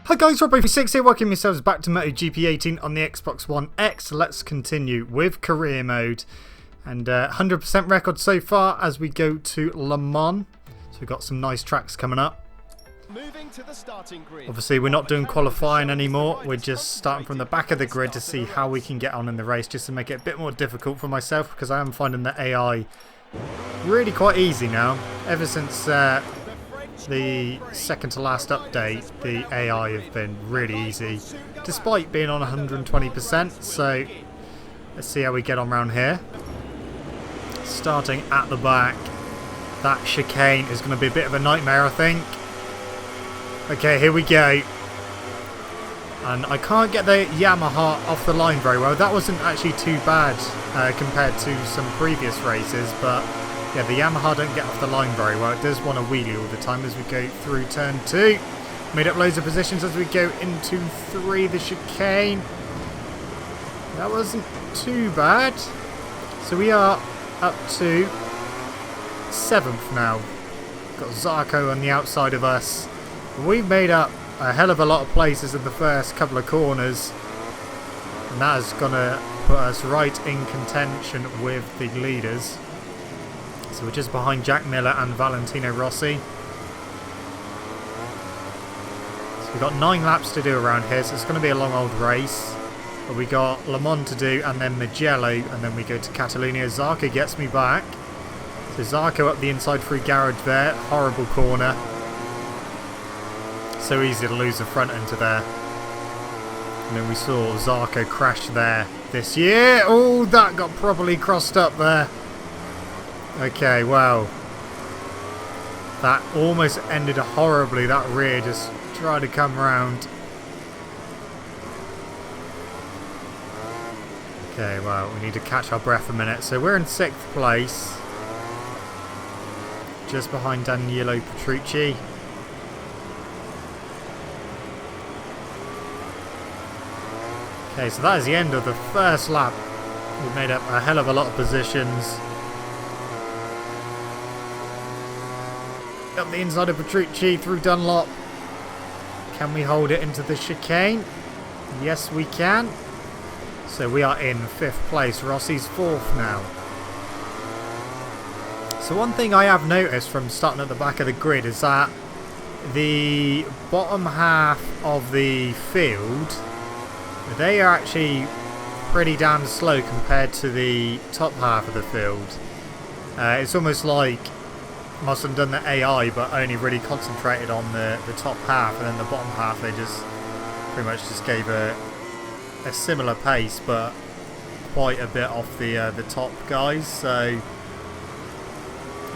Hi guys, Robbo36 here, welcome yourselves back to MotoGP 18 on the Xbox One X. Let's continue with career mode. And 100% record so far as we go to Le Mans. So we've got some nice tracks coming up. Moving to the starting grid. Obviously we're not doing qualifying anymore, we're just starting from the back of the grid to see how we can get on in the race, just to make it a bit more difficult for myself, because I am finding the AI really quite easy now. Ever since the second to last update, the AI have been really easy, despite being on 120%. So let's see how we get on around here. Starting at the back, that chicane is going to be a bit of a nightmare, I think. Okay, here we go. And I can't get the Yamaha off the line very well. That wasn't actually too bad compared to some previous races, but yeah, the Yamaha don't get off the line very well. It does want to wheelie all the time as we go through turn 2. Made up loads of positions as we go into 3, the chicane. That wasn't too bad. So we are up to 7th now. Got Zarco on the outside of us. We've made up a hell of a lot of places in the first couple of corners. And that is going to put us right in contention with the leaders. So we're just behind Jack Miller and Valentino Rossi. So we've got 9 laps to do around here, so it's going to be a long old race. But we got Le Mans to do, and then Mugello, and then we go to Catalunya. Zarco gets me back. So Zarco up the inside through garage there. Horrible corner. So easy to lose the front end to there. And then we saw Zarco crash there this year. Oh, that got properly crossed up there. Okay, well, that almost ended horribly. That rear just tried to come round. Okay, well, we need to catch our breath a minute. So we're in 6th place, just behind Danilo Petrucci. Okay, so that is the end of the first lap. We've made up a hell of a lot of positions. Up the inside of Petrucci through Dunlop. Can we hold it into the chicane? Yes, we can. So we are in 5th place. Rossi's 4th now. So one thing I have noticed from starting at the back of the grid is that the bottom half of the field, they are actually pretty damn slow compared to the top half of the field. It's almost like must have done the AI, but only really concentrated on the top half, and then the bottom half they just pretty much just gave a similar pace, but quite a bit off the top guys. So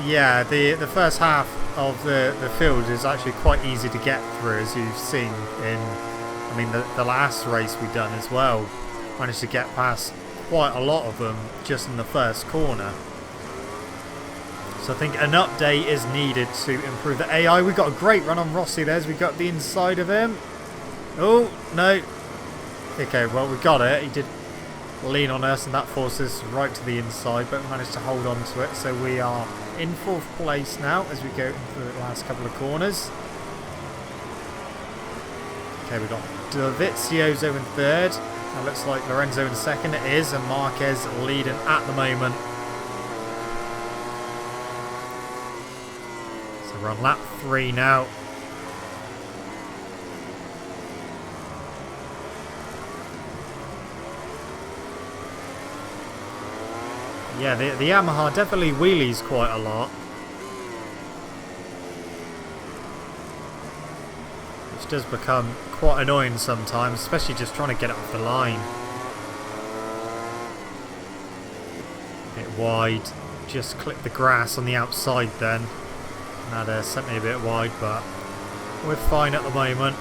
yeah, the first half of the field is actually quite easy to get through, as you've seen in, I mean, the last race we've done as well. Managed to get past quite a lot of them just in the first corner. So I think an update is needed to improve the AI. We got a great run on Rossi there as we got the inside of him. Oh, no. Okay, well, we got it. He did lean on us, and that forced us right to the inside, but we managed to hold on to it. So we are in 4th place now as we go into the last couple of corners. Okay, we've got Dovizioso in 3rd. That looks like Lorenzo in 2nd. It is, and Marquez leading at the moment. So we're on lap 3 now. Yeah, the Yamaha definitely wheelies quite a lot, which does become quite annoying sometimes, especially just trying to get it off the line. A bit wide, just clip the grass on the outside then. That sent me a bit wide, but we're fine at the moment.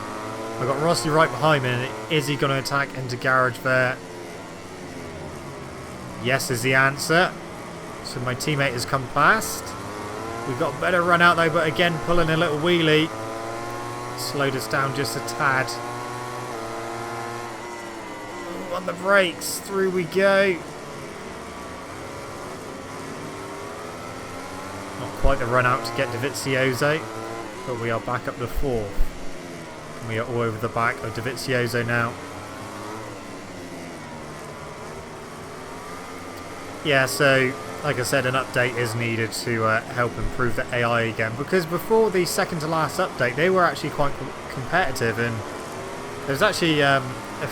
I've got Rossi right behind me, and is he going to attack into garage there? Yes is the answer. So my teammate has come past. We've got a better run out though, but again pulling a little wheelie. Slowed us down just a tad. Ooh, on the brakes, through we go. Not quite the run out to get Dovizioso, but we are back up to 4th. We are all over the back of DeVizioso now. Yeah, so like I said, an update is needed to help improve the AI again, because before the second to last update they were actually quite competitive, and there's actually a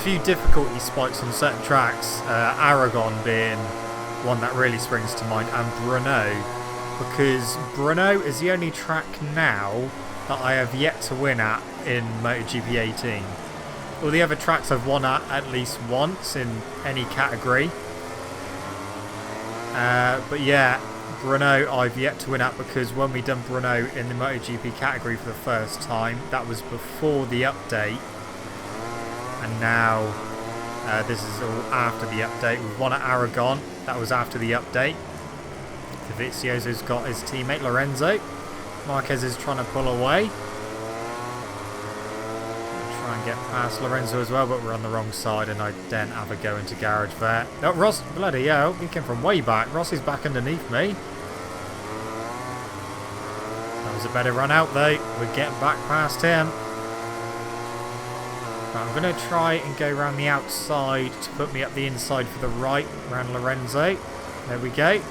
few difficulty spikes on certain tracks, Aragon being one that really springs to mind, and Brno, because Brno is the only track now that I have yet to win at in MotoGP 18. All the other tracks I've won at least once in any category. But yeah, Brno I've yet to win at, because when we done Brno in the MotoGP category for the first time, that was before the update. And now this is all after the update. We've won at Aragon, that was after the update. Dovizioso's got his teammate Lorenzo. Marquez is trying to pull away. Try and get past Lorenzo as well, but we're on the wrong side and I didn't have a go into garage there. Oh, Ross, bloody hell, he came from way back. Ross is back underneath me. That was a better run out though. We're getting back past him. I'm going to try and go around the outside to put me up the inside for the right, around Lorenzo. There we go.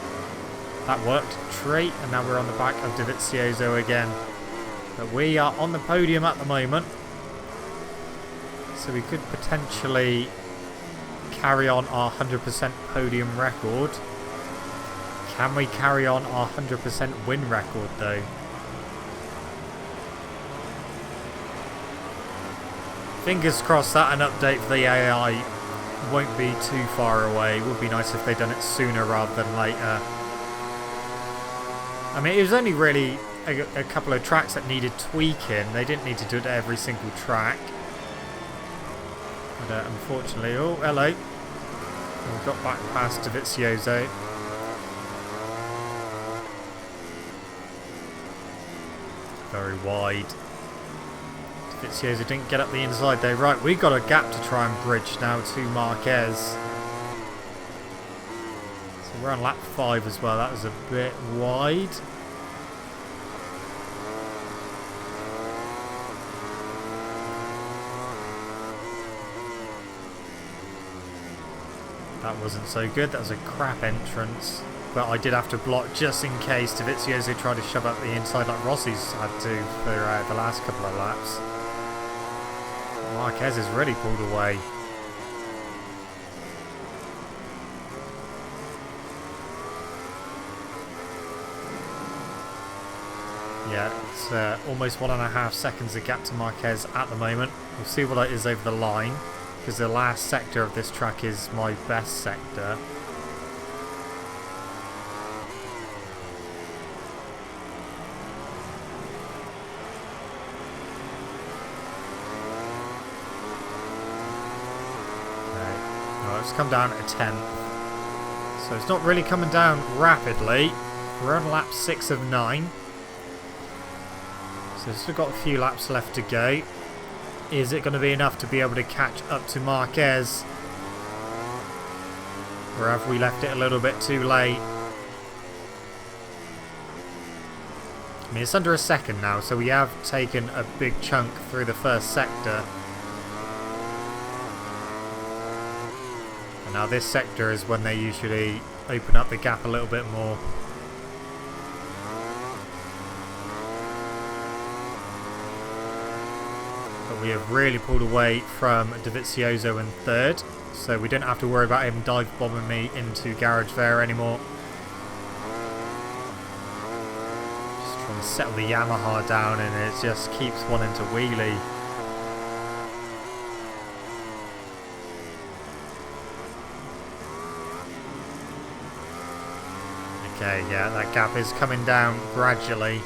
That worked, treat, and now we're on the back of Dovizioso again. But we are on the podium at the moment, so we could potentially carry on our 100% podium record. Can we carry on our 100% win record though? Fingers crossed that an update for the AI won't be too far away. It would be nice if they'd done it sooner rather than later. I mean, it was only really a couple of tracks that needed tweaking. They didn't need to do it to every single track. But unfortunately, oh, hello. We got back past Dovizioso. Very wide. Dovizioso didn't get up the inside though. Right, we've got a gap to try and bridge now to Marquez. We're on lap 5 as well. That was a bit wide. That wasn't so good. That was a crap entrance. But I did have to block just in case Dovizioso tried to shove up the inside like Rossi's had to for the last couple of laps. Marquez has really pulled away. Yeah, it's almost 1.5 seconds of gap to Marquez at the moment. We'll see what it is over the line, because the last sector of this track is my best sector. Okay, well, it's come down at a 10th. So it's not really coming down rapidly. We're on lap 6 of 9. So we've still got a few laps left to go. Is it going to be enough to be able to catch up to Marquez? Or have we left it a little bit too late? I mean, it's under a second now, so we have taken a big chunk through the first sector. And now this sector is when they usually open up the gap a little bit more. We have really pulled away from Dovizioso in third, so we didn't have to worry about him dive bombing me into garage there anymore. Just trying to settle the Yamaha down, and it just keeps wanting to wheelie. Okay, yeah, that gap is coming down gradually.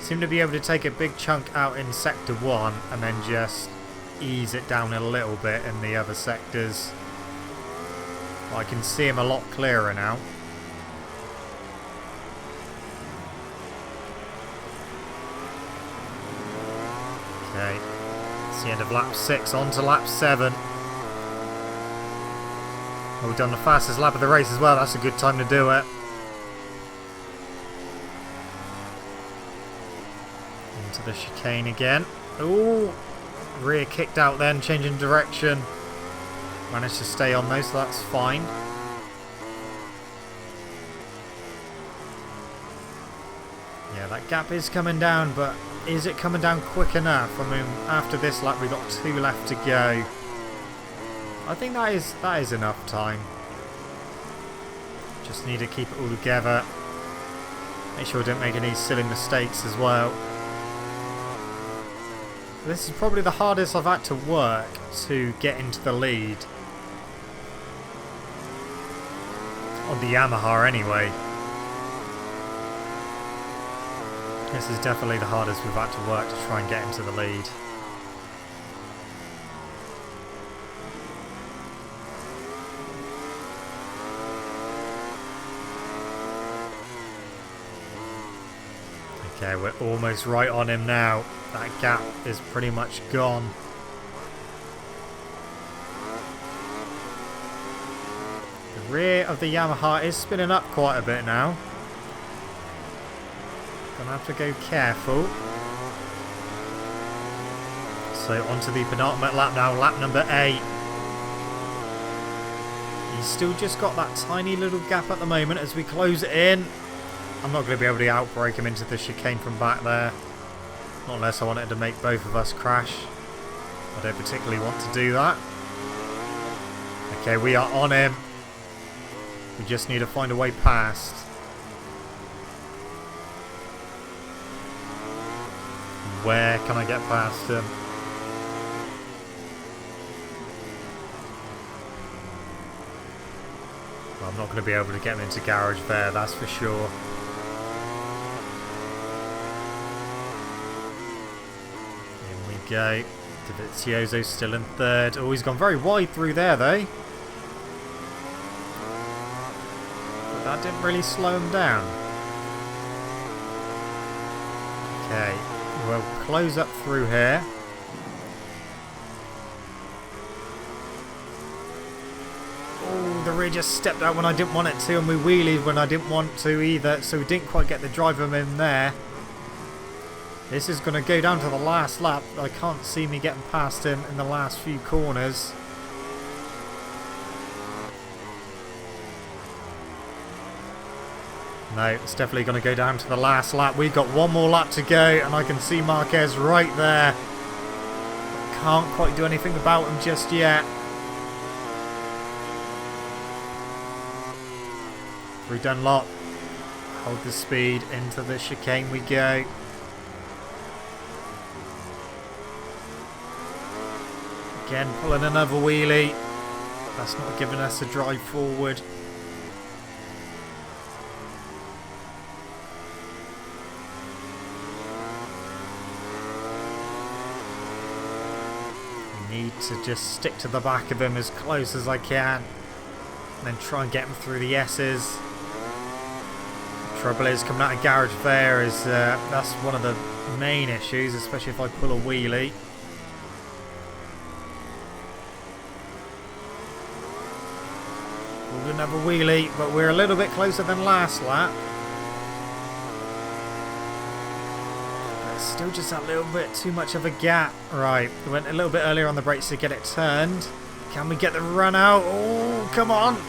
Seem to be able to take a big chunk out in sector 1 and then just ease it down a little bit in the other sectors. I can see him a lot clearer now. Okay, it's the end of lap 6, on to lap 7. We've done the fastest lap of the race as well. That's a good time to do it. Into the chicane again. Oh, rear kicked out then, changing direction. Managed to stay on those, so that's fine. Yeah, that gap is coming down, but is it coming down quick enough? I mean, after this lap, we've got 2 left to go. I think that is enough time. Just need to keep it all together. Make sure I don't make any silly mistakes as well. This is probably the hardest I've had to work to get into the lead. On the Yamaha anyway. This is definitely the hardest we've had to work to try and get into the lead. Okay, we're almost right on him now. That gap is pretty much gone. The rear of the Yamaha is spinning up quite a bit now. Gonna have to go careful. So onto the penultimate lap now, lap number 8. He's still just got that tiny little gap at the moment as we close it in. I'm not going to be able to outbrake him into the chicane from back there. Not unless I wanted to make both of us crash. I don't particularly want to do that. Okay, we are on him. We just need to find a way past. Where can I get past him? Well, I'm not going to be able to get him into garage there, that's for sure. In we go. Dovizioso's still in third. Oh, he's gone very wide through there though. But that didn't really slow him down. Okay. We'll close up through here. Oh, the rear just stepped out when I didn't want it to, and we wheelied when I didn't want to either, so we didn't quite get the drive of him in there. This is going to go down to the last lap. I can't see me getting past him in the last few corners. No, it's definitely going to go down to the last lap. We've got one more lap to go, and I can see Marquez right there. Can't quite do anything about him just yet. Through Dunlop. Hold the speed into the chicane we go. Again, pulling another wheelie. That's not giving us a drive forward. Need to just stick to the back of him as close as I can, and then try and get him through the S's. The trouble is, coming out of garage there is that's one of the main issues, especially if I pull a wheelie. Pulled another wheelie, but we're a little bit closer than last lap. Still just a little bit too much of a gap. Right, we went a little bit earlier on the brakes to get it turned. Can we get the run out? Oh, come on.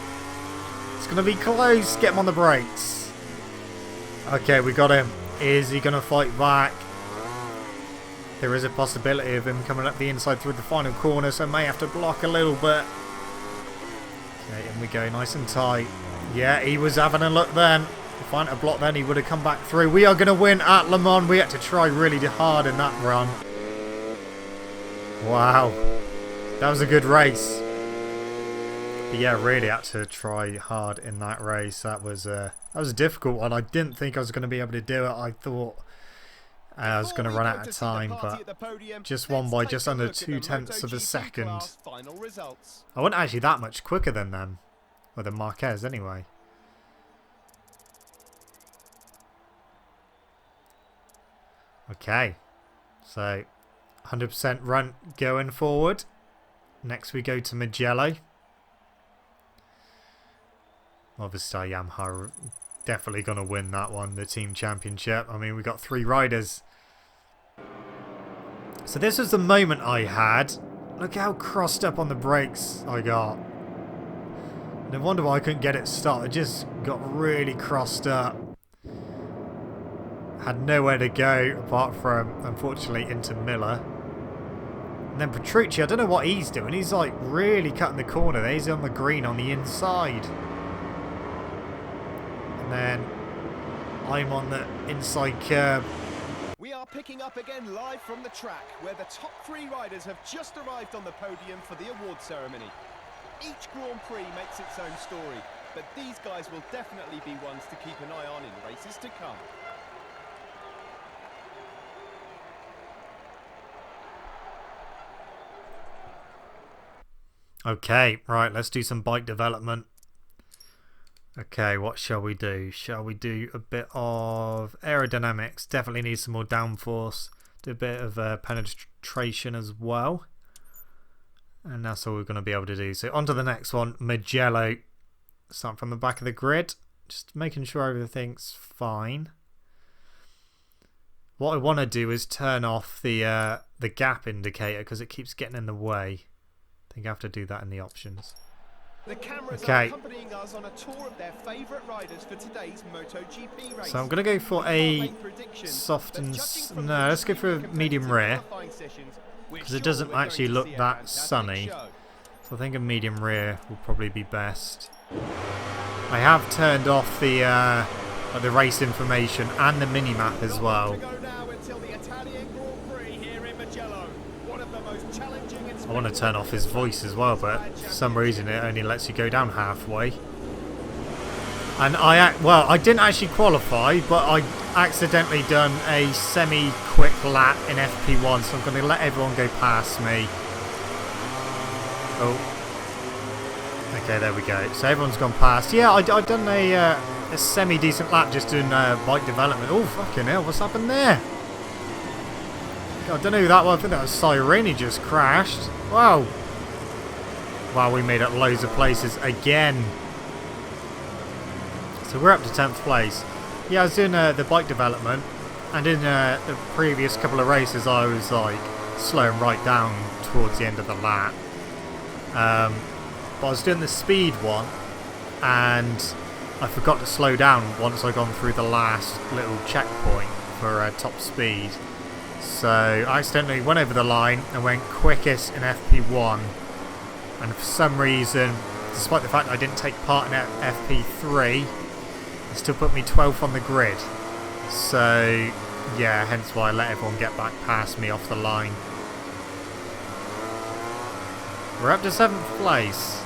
It's going to be close. Get him on the brakes. Okay, we got him. Is he going to fight back? There is a possibility of him coming up the inside through the final corner, so may have to block a little bit. Okay, in we go, nice and tight. Yeah, he was having a look then. If I hadn't have blocked then, he would have come back through. We are going to win at Le Mans. We had to try really hard in that run. Wow. That was a good race. But yeah, really had to try hard in that race. That was a difficult one. I didn't think I was going to be able to do it. I thought I was going to run out of time, but just won by just under 0.2 of a second. I wasn't actually that much quicker than them. Or than Marquez anyway. Okay, so 100% run going forward. Next we go to Mugello. Obviously Yamaha are definitely going to win that one, the team championship. I mean, we got 3 riders. So this was the moment I had. Look how crossed up on the brakes I got. No wonder why I couldn't get it started. I just got really crossed up. Had nowhere to go apart from, unfortunately, into Miller. And then Petrucci, I don't know what he's doing. He's like really cutting the corner there. He's on the green on the inside. And then I'm on the inside curb. We are picking up again live from the track, where the top 3 riders have just arrived on the podium for the award ceremony. Each Grand Prix makes its own story, but these guys will definitely be ones to keep an eye on in races to come. Okay, right, let's do some bike development. Okay, what shall we do? Shall we do a bit of aerodynamics? Definitely need some more downforce. Do a bit of penetration as well. And that's all we're going to be able to do. So on to the next one, Mugello. Start from the back of the grid. Just making sure everything's fine. What I want to do is turn off the gap indicator because it keeps getting in the way. I think I have to do that in the options. The cameras are accompanying us on a tour of their favourite riders for today's MotoGP race. So I'm going to go for a soft and... No, let's go for a medium rear. Because it doesn't actually look that sunny. So I think a medium rear will probably be best. I have turned off the race information and the mini-map as well. I want to turn off his voice as well, but for some reason it only lets you go down halfway. And I didn't actually qualify, but I accidentally done a semi-quick lap in FP1, so I'm going to let everyone go past me. Oh. Okay, there we go. So everyone's gone past. Yeah, I done a semi-decent lap just doing bike development. Oh, fucking hell, what's happened there? I don't know who that was. I think that was Siren. He just crashed. Wow. Wow, we made up loads of places again. So we're up to 10th place. Yeah, I was doing the bike development. And in the previous couple of races, I was like slowing right down towards the end of the lap. But I was doing the speed one. And I forgot to slow down once I gone through the last little checkpoint for top speed. So I accidentally went over the line and went quickest in FP1, and for some reason, despite the fact that I didn't take part in FP3, it still put me 12th on the grid. So yeah, hence why I let everyone get back past me off the line. We're up to 7th place.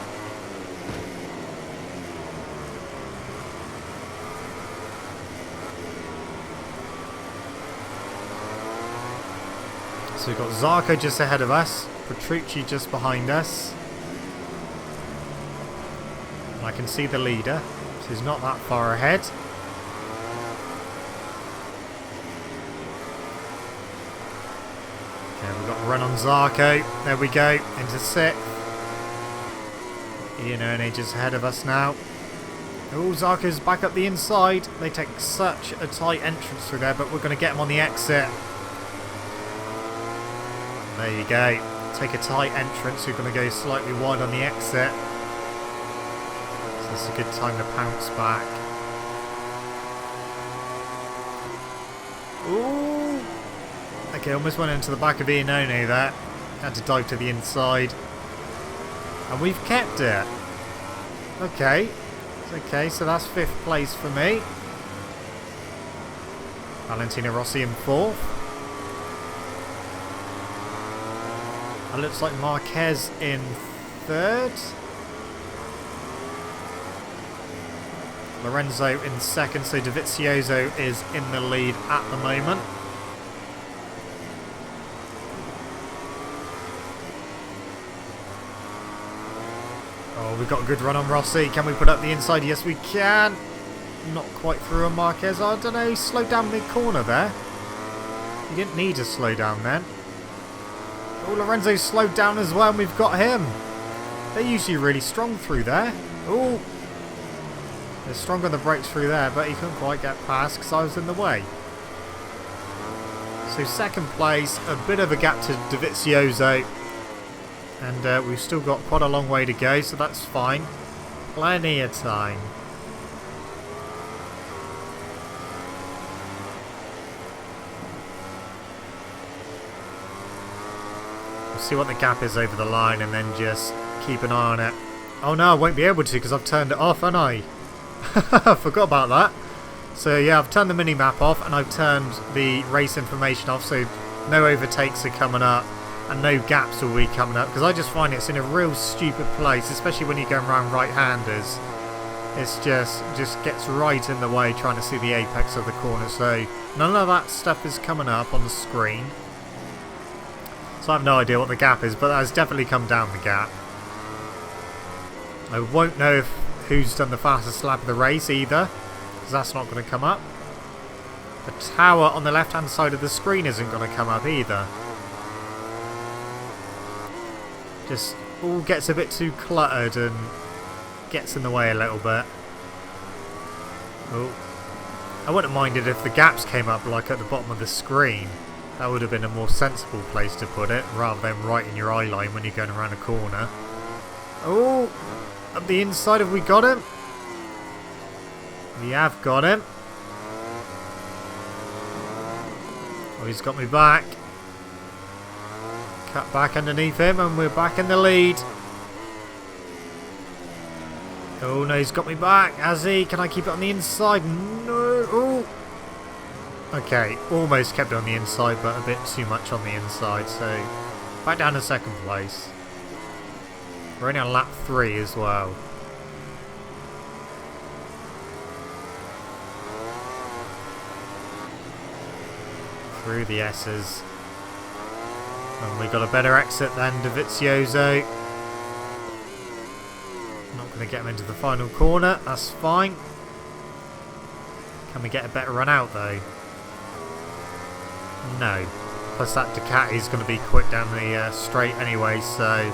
So we've got Zarco just ahead of us, Petrucci just behind us. And I can see the leader, so he's not that far ahead. Okay, we've got a run on Zarco. There we go, into 6th. Ian Ernie just ahead of us now. Oh, Zarco's back up the inside. They take such a tight entrance through there, but we're going to get him on the exit. There you go. Take a tight entrance. You're going to go slightly wide on the exit. So this is a good time to pounce back. Ooh! Okay, almost went into the back of Iannone there. Had to dive to the inside. And we've kept it. Okay. Okay, so that's 5th place for me. Valentino Rossi in 4th. It looks like Marquez in 3rd. Lorenzo in 2nd, so Dovizioso is in the lead at the moment. Oh, we've got a good run on Rossi. Can we put up the inside? Yes, we can. Not quite through on Marquez. I don't know, he slowed down mid-corner there. He didn't need to slow down then. Oh, Lorenzo slowed down as well, and we've got him. They're usually really strong through there. Oh, they're strong on the brakes through there, but he couldn't quite get past because I was in the way. So second place, a bit of a gap to DEgITx. And we've still got quite a long way to go, so that's fine. Plenty of time. We'll see what the gap is over the line and then just keep an eye on it. Oh no, I won't be able to because I've turned it off, haven't I? I forgot about that. So yeah, I've turned the mini-map off and I've turned the race information off, so no overtakes are coming up and no gaps will be coming up, because I just find it's in a real stupid place, especially when you're going around right-handers. It's just gets right in the way trying to see the apex of the corner, so none of that stuff is coming up on the screen. So I have no idea what the gap is, but that has definitely come down the gap. I won't know who's done the fastest lap of the race either, because that's not going to come up. The tower on the left hand side of the screen isn't going to come up either. Just all gets a bit too cluttered and gets in the way a little bit. Oh, I wouldn't mind it if the gaps came up like at the bottom of the screen. That would have been a more sensible place to put it, rather than right in your eye line when you're going around a corner. Oh, up the inside, have we got him? We have got him. Oh, he's got me back. Cut back underneath him and we're back in the lead. Oh no, he's got me back. Has he? Can I keep it on the inside? No. Oh. Okay, almost kept it on the inside, but a bit too much on the inside. So back down to second place. We're only on lap 3 as well. Through the S's. And we got a better exit than DEgITx. Not going to get him into the final corner. That's fine. Can we get a better run out though? No. Plus that Ducati is going to be quick down the straight anyway, so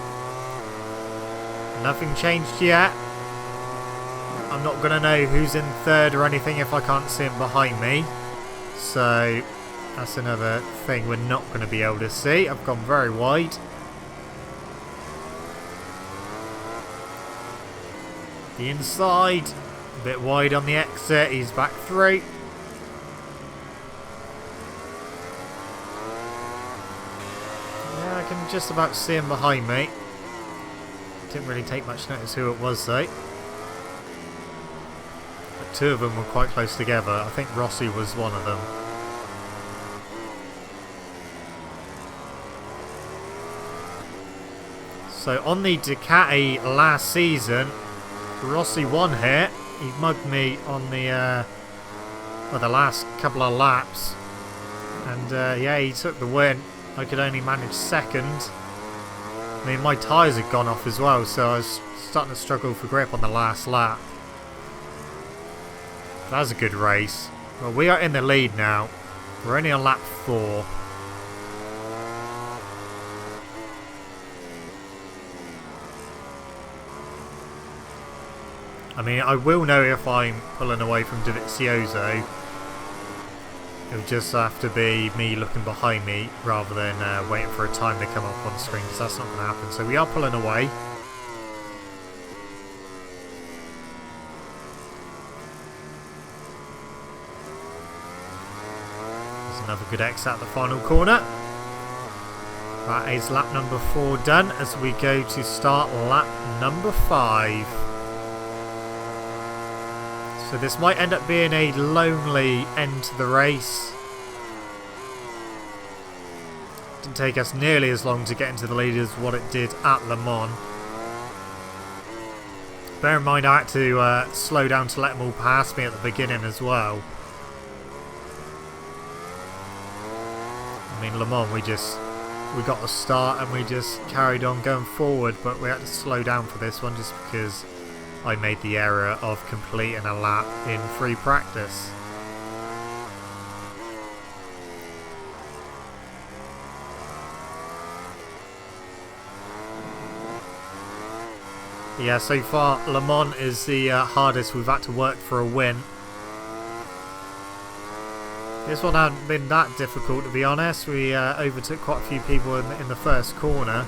nothing changed yet. I'm not going to know who's in third or anything if I can't see him behind me. So that's another thing we're not going to be able to see. I've gone very wide. The inside, a bit wide on the exit. He's back through. Yeah, I can just about see him behind me. Didn't really take much notice who it was though. But two of them were quite close together. I think Rossi was one of them. So on the Ducati last season, Rossi won here. He mugged me on the the last couple of laps, and yeah, he took the win. I could only manage second. I mean, my tyres had gone off as well, so I was starting to struggle for grip on the last lap. That was a good race. Well, we are in the lead now. We're only on lap 4. I mean, I will know if I'm pulling away from DEgITx. It'll just have to be me looking behind me rather than waiting for a time to come up on the screen, because that's not going to happen. So we are pulling away. There's another good exit at the final corner. That is lap number 4 done as we go to start lap number 5. So this might end up being a lonely end to the race. Didn't take us nearly as long to get into the lead as what it did at Le Mans. Bear in mind I had to slow down to let them all pass me at the beginning as well. I mean, Le Mans, we got the start and we just carried on going forward, but we had to slow down for this one just because I made the error of completing a lap in free practice. Yeah, so far Le Mans is the hardest we've had to work for a win. This one hadn't been that difficult, to be honest. We overtook quite a few people in the first corner.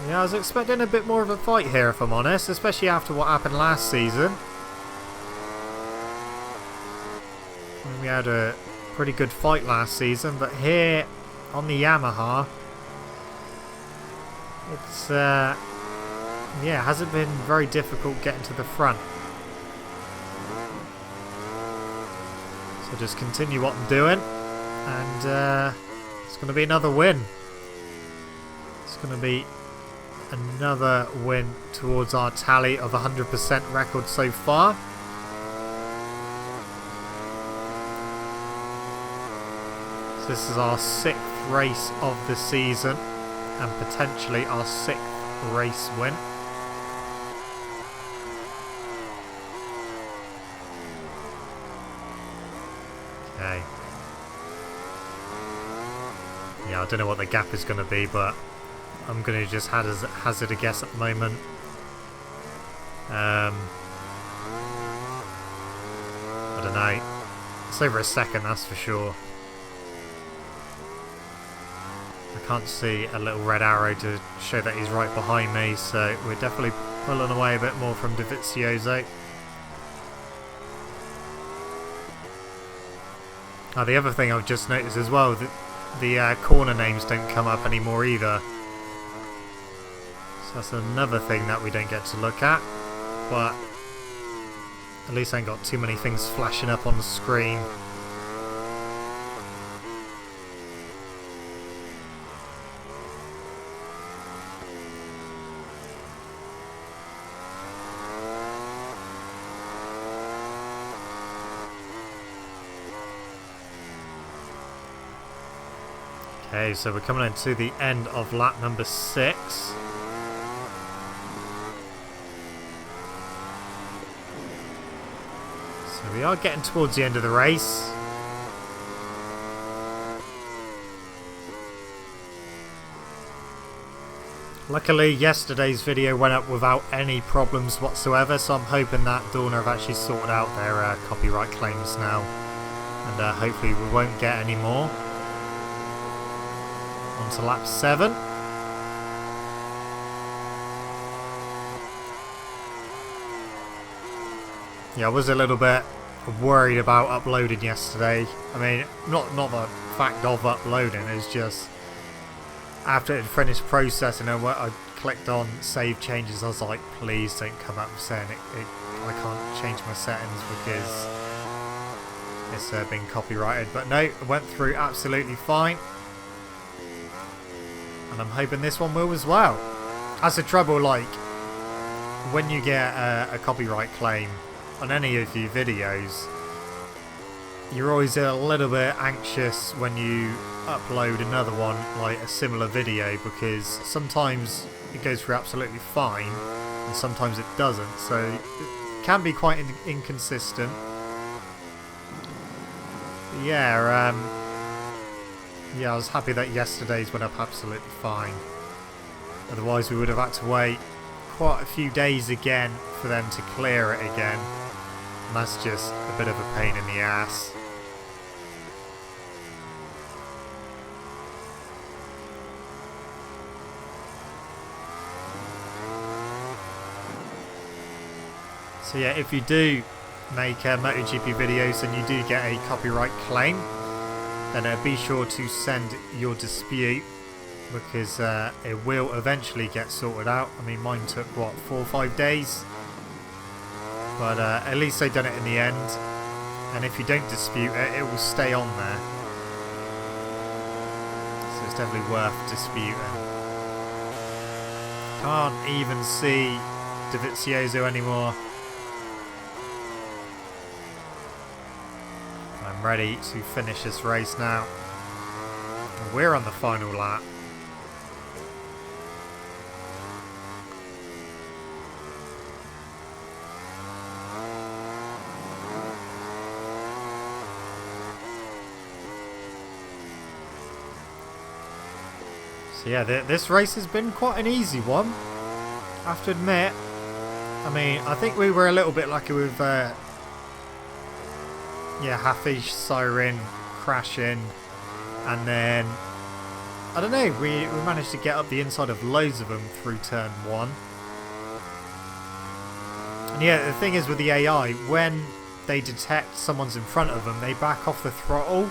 Yeah, I was expecting a bit more of a fight here, if I'm honest, especially after what happened last season. We had a pretty good fight last season, but here on the Yamaha, it's yeah, it hasn't been very difficult getting to the front. So just continue what I'm doing, and it's going to be another win. It's going to be another win towards our tally of 100% record so far. So this is our 6th race of the season and potentially our 6th race win. Okay. Yeah, I don't know what the gap is going to be, but I'm going to just hazard a guess at the moment. I don't know. It's over a second, that's for sure. I can't see a little red arrow to show that he's right behind me, so we're definitely pulling away a bit more from DEgITx. Oh, the other thing I've just noticed as well, that the corner names don't come up anymore either. So that's another thing that we don't get to look at, but at least I ain't got too many things flashing up on the screen. Okay, so we're coming into the end of lap number 6. So we are getting towards the end of the race. Luckily, yesterday's video went up without any problems whatsoever, so I'm hoping that Dorna have actually sorted out their copyright claims now. And hopefully we won't get any more. On to lap 7. Yeah, I was a little bit worried about uploading yesterday. I mean, not the fact of uploading, it's just after it finished processing and I clicked on save changes, I was like, please don't come up saying I can't change my settings because it's been copyrighted. But no, it went through absolutely fine. And I'm hoping this one will as well. That's the trouble, like, when you get a copyright claim on any of your videos, you're always a little bit anxious when you upload another one, like a similar video, because sometimes it goes through absolutely fine and sometimes it doesn't, so it can be quite inconsistent. But yeah, yeah, I was happy that yesterday's went up absolutely fine. Otherwise we would have had to wait quite a few days again for them to clear it again. And that's just a bit of a pain in the ass. So yeah, if you do make MotoGP videos and you do get a copyright claim, then be sure to send your dispute, because it will eventually get sorted out. I mean, mine took, what, 4 or 5 days? But at least they done it in the end. And if you don't dispute it, it will stay on there. So it's definitely worth disputing. Can't even see DEgITx anymore. I'm ready to finish this race now. We're on the final lap. So yeah, this race has been quite an easy one, I have to admit. I mean, I think we were a little bit lucky with, yeah, Hafish, Siren, crashing, and then, I don't know, we managed to get up the inside of loads of them through turn 1. And yeah, the thing is with the AI, when they detect someone's in front of them, they back off the throttle.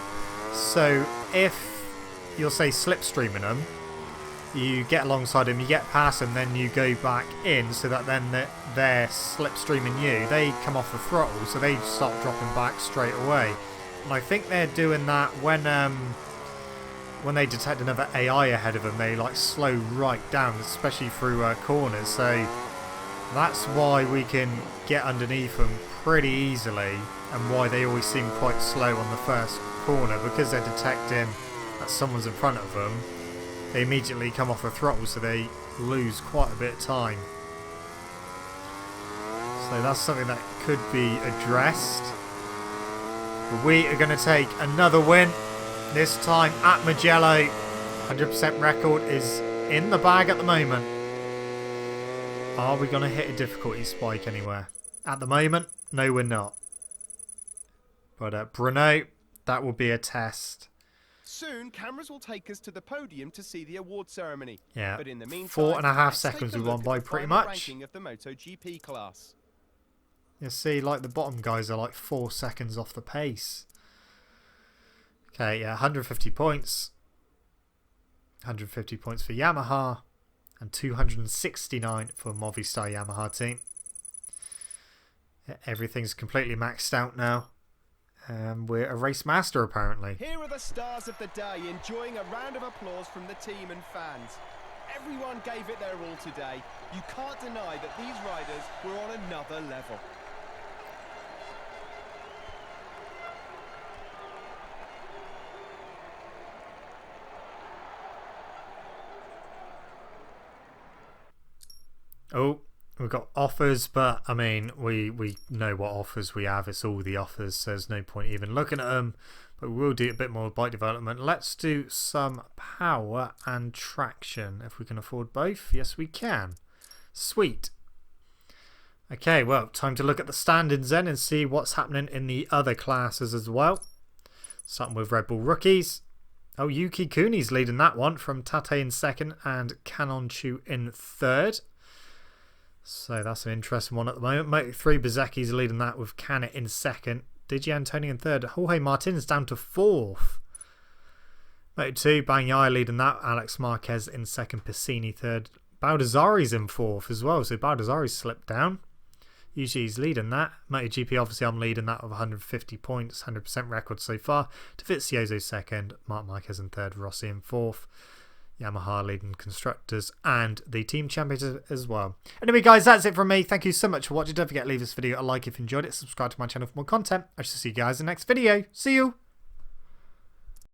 So if you're, say, slipstreaming them, you get alongside them, you get past them, then you go back in, so that then they're slipstreaming you. They come off the throttle, so they start dropping back straight away. And I think they're doing that when they detect another AI ahead of them, they like slow right down, especially through corners. So that's why we can get underneath them pretty easily, and why they always seem quite slow on the first corner, because they're detecting that someone's in front of them. They immediately come off the throttle, so they lose quite a bit of time. So that's something that could be addressed. But we are going to take another win, this time at Mugello. 100% record is in the bag at the moment. Are we going to hit a difficulty spike anywhere? At the moment, no, we're not. But Bruno, that will be a test. Soon, cameras will take us to the podium to see the award ceremony. Yeah, But in the meantime, 4.5 seconds we won by pretty much. Ranking of the MotoGP class. You see, like the bottom guys are like 4 seconds off the pace. Okay, yeah, 150 points. 150 points for Yamaha. And 269 for Movistar Yamaha team. Everything's completely maxed out now. We're a race master, apparently. Here are the stars of the day, enjoying a round of applause from the team and fans. Everyone gave it their all today. You can't deny that these riders were on another level. Oh, we've got offers, but I mean, we know what offers we have. It's all the offers, so there's no point even looking at them. But we'll do a bit more bike development. Let's do some power and traction, if we can afford both. Yes, we can. Sweet. Okay, well, time to look at the standings then and see what's happening in the other classes as well. Starting with Red Bull Rookies. Oh, Yuki Kuni's leading that one, from Tate in second and Kanonchu in third. So that's an interesting one at the moment. Moto3 Bezzecchi's leading that with Canet in second. Digi Antoni in third. Jorge Martin's down to fourth. Moto2 Bagnaia leading that. Alex Marquez in second. Piscini third. Baldassari's in fourth as well. So Baldassari's slipped down. Usually he's leading that. MotoGP, obviously I'm leading that with 150 points. 100% record so far. Dovizioso second. Marc Marquez in third. Rossi in fourth. Yamaha leading constructors and the team champions as well. Anyway guys, that's it from me. Thank you so much for watching. Don't forget to leave this video a like if you enjoyed it. Subscribe to my channel for more content. I shall see you guys in the next video. See you!